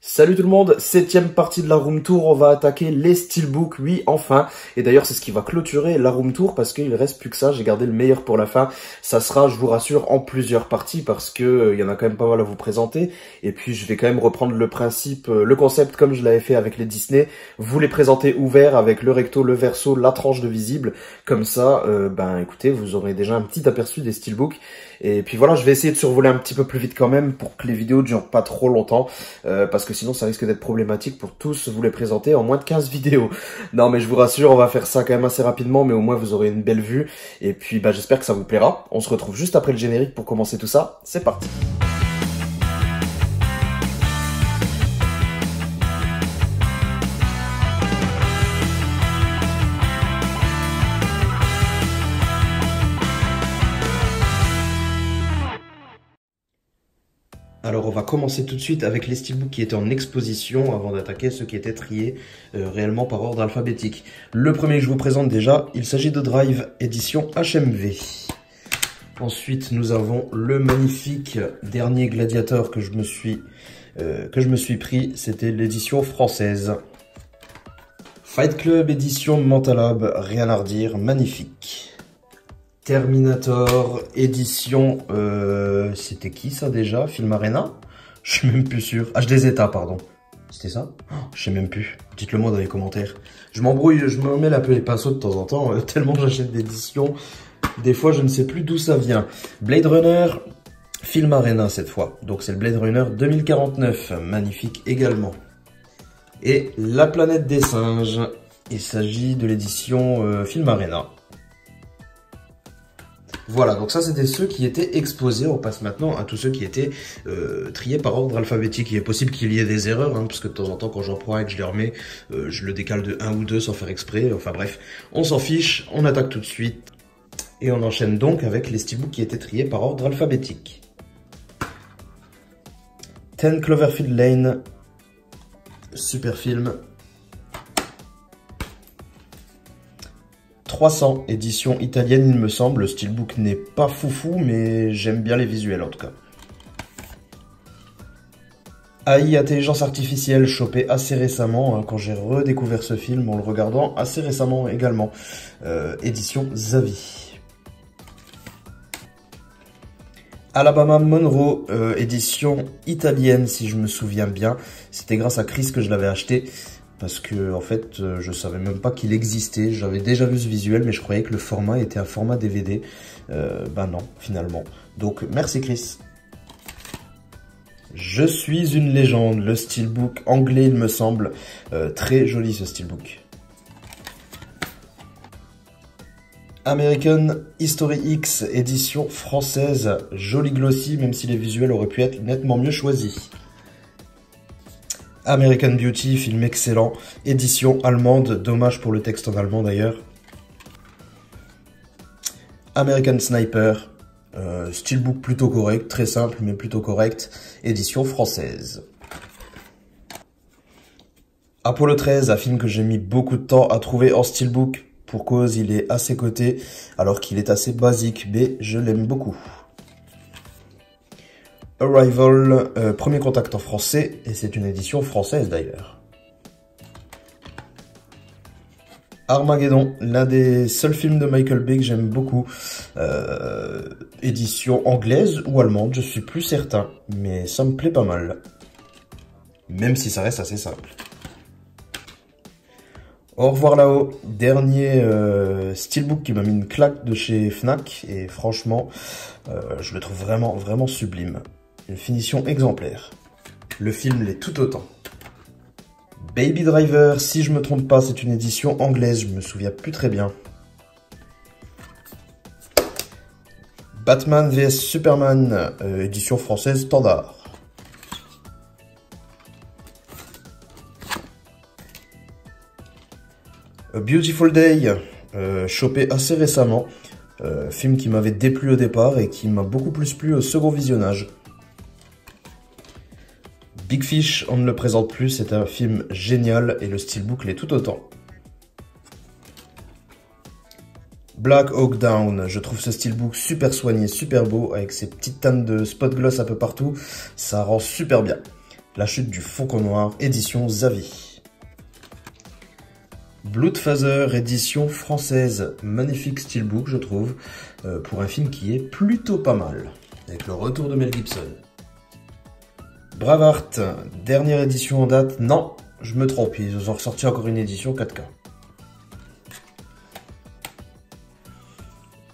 Salut tout le monde, 7ème partie de la room tour, on va attaquer les steelbooks, oui enfin, et d'ailleurs c'est ce qui va clôturer la room tour parce qu'il reste plus que ça, j'ai gardé le meilleur pour la fin, ça sera, je vous rassure, en plusieurs parties parce que il y en a quand même pas mal à vous présenter, et puis je vais quand même reprendre le principe, le concept comme je l'avais fait avec les Disney, vous les présenter ouverts avec le recto, le verso, la tranche de visible, comme ça, écoutez, vous aurez déjà un petit aperçu des steelbooks, et puis voilà, je vais essayer de survoler un petit peu plus vite quand même pour que les vidéos durent pas trop longtemps, parce que sinon ça risque d'être problématique pour tous vous les présenter en moins de 15 vidéos. Non mais je vous rassure, on va faire ça quand même assez rapidement, mais au moins vous aurez une belle vue. Et puis j'espère que ça vous plaira. On se retrouve juste après le générique pour commencer tout ça. C'est parti. Alors on va commencer tout de suite avec les steelbooks qui étaient en exposition avant d'attaquer ceux qui étaient triés réellement par ordre alphabétique. Le premier que je vous présente déjà, il s'agit de Drive édition HMV. Ensuite nous avons le magnifique dernier Gladiator que je me suis pris, c'était l'édition française. Fight Club édition Mentalab, rien à redire, magnifique. Terminator, édition, c'était qui ça déjà? Film Arena? Je suis même plus sûr. HD Zeta, pardon. C'était ça? Oh, je sais même plus. Dites-le moi dans les commentaires. Je m'embrouille, je me mêle un peu les pinceaux de temps en temps, tellement j'achète d'éditions. Des fois, je ne sais plus d'où ça vient. Blade Runner, Film Arena cette fois. Donc c'est le Blade Runner 2049, magnifique également. Et La Planète des Singes, il s'agit de l'édition Film Arena. Voilà, donc ça c'était ceux qui étaient exposés. On passe maintenant à tous ceux qui étaient triés par ordre alphabétique. Il est possible qu'il y ait des erreurs, parce que de temps en temps quand j'en prends et que je les remets, je le décale de 1 ou 2 sans faire exprès. Enfin bref, on s'en fiche, on attaque tout de suite. Et on enchaîne donc avec les steelbooks qui étaient triés par ordre alphabétique. 10 Cloverfield Lane, super film. 300, édition italienne il me semble, le steelbook n'est pas foufou mais j'aime bien les visuels en tout cas. AI, intelligence artificielle, chopé assez récemment, quand j'ai redécouvert ce film en le regardant assez récemment également, édition Zavi. Alabama Monroe, édition italienne si je me souviens bien, c'était grâce à Chris que je l'avais acheté. Parce que en fait, je savais même pas qu'il existait. J'avais déjà vu ce visuel, mais je croyais que le format était un format DVD. Non, finalement. Donc, merci Chris. Je suis une légende. Le steelbook anglais, il me semble. Très joli ce steelbook. American History X, édition française. Joli glossy, même si les visuels auraient pu être nettement mieux choisis. American Beauty, film excellent, édition allemande, dommage pour le texte en allemand d'ailleurs. American Sniper, steelbook plutôt correct, très simple mais plutôt correct, édition française. Apollo 13, un film que j'ai mis beaucoup de temps à trouver en steelbook, pour cause il est assez coté, alors qu'il est assez basique, mais je l'aime beaucoup. Arrival, premier contact en français, et c'est une édition française d'ailleurs. Armageddon, l'un des seuls films de Michael Bay que j'aime beaucoup. Édition anglaise ou allemande, je suis plus certain, mais ça me plaît pas mal. Même si ça reste assez simple. Au revoir là-haut, dernier steelbook qui m'a mis une claque de chez Fnac, et franchement, je le trouve vraiment, vraiment sublime. Une finition exemplaire. Le film l'est tout autant. Baby Driver, si je me trompe pas, c'est une édition anglaise, je me souviens plus très bien. Batman vs Superman, édition française standard. A Beautiful Day, chopé assez récemment. Film qui m'avait déplu au départ et qui m'a beaucoup plus plu au second visionnage. Big Fish, on ne le présente plus, c'est un film génial et le steelbook l'est tout autant. Black Hawk Down, je trouve ce steelbook super soigné, super beau, avec ses petites teintes de spot gloss un peu partout, ça rend super bien. La chute du Faucon Noir, édition Zavi. Bloodfather, édition française. Magnifique steelbook, je trouve, pour un film qui est plutôt pas mal. Avec le retour de Mel Gibson. Braveheart, dernière édition en date. Non, je me trompe, ils ont ressorti encore une édition 4K.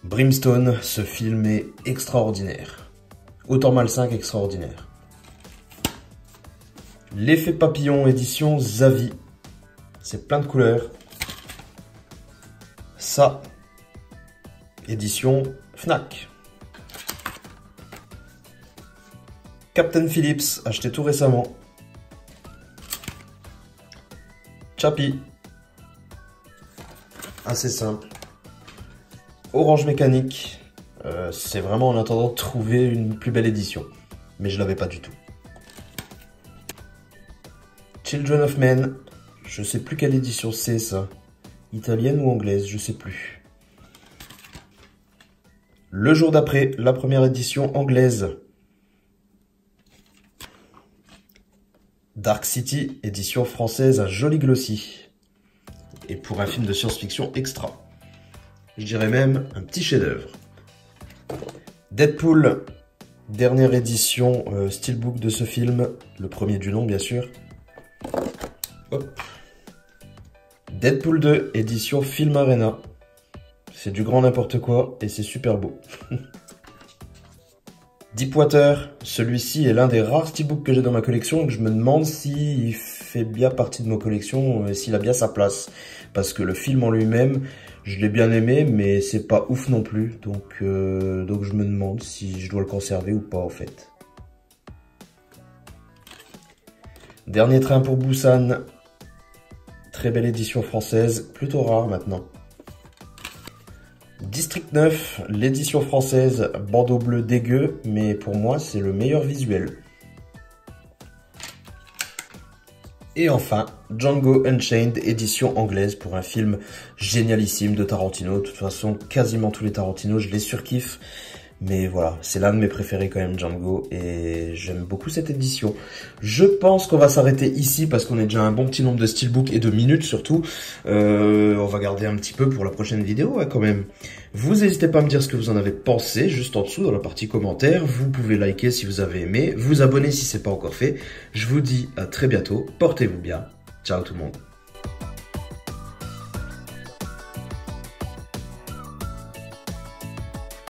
Brimstone, ce film est extraordinaire. Autant malsain qu'extraordinaire. L'effet papillon, édition Zavi. C'est plein de couleurs. Ça, édition Fnac. Captain Phillips, acheté tout récemment. Chappie. Assez simple. Orange Mécanique. C'est vraiment en attendant de trouver une plus belle édition. Mais je l'avais pas du tout. Children of Men. Je sais plus quelle édition c'est ça. Italienne ou anglaise, je sais plus. Le jour d'après, la première édition anglaise. Dark City, édition française, joli glossy. Et pour un film de science-fiction extra. Je dirais même un petit chef-d'œuvre. Deadpool, dernière édition steelbook de ce film, le premier du nom bien sûr. Hop. Deadpool 2, édition Film Arena. C'est du grand n'importe quoi et c'est super beau. Deepwater, celui-ci est l'un des rares steelbooks que j'ai dans ma collection et que je me demande s'il fait bien partie de ma collection et s'il a bien sa place. Parce que le film en lui-même, je l'ai bien aimé, mais c'est pas ouf non plus. Donc je me demande si je dois le conserver ou pas en fait. Dernier train pour Busan. Très belle édition française, plutôt rare maintenant. District 9, l'édition française, bandeau bleu dégueu, mais pour moi c'est le meilleur visuel. Et enfin, Django Unchained, édition anglaise pour un film génialissime de Tarantino. De toute façon, quasiment tous les Tarantino, je les surkiffe. Mais voilà, c'est l'un de mes préférés quand même, Django, et j'aime beaucoup cette édition. Je pense qu'on va s'arrêter ici parce qu'on est déjà un bon petit nombre de steelbooks et de minutes surtout. On va garder un petit peu pour la prochaine vidéo quand même. Vous n'hésitez pas à me dire ce que vous en avez pensé juste en dessous dans la partie commentaires. Vous pouvez liker si vous avez aimé, vous abonner si c'est pas encore fait. Je vous dis à très bientôt, portez-vous bien. Ciao tout le monde.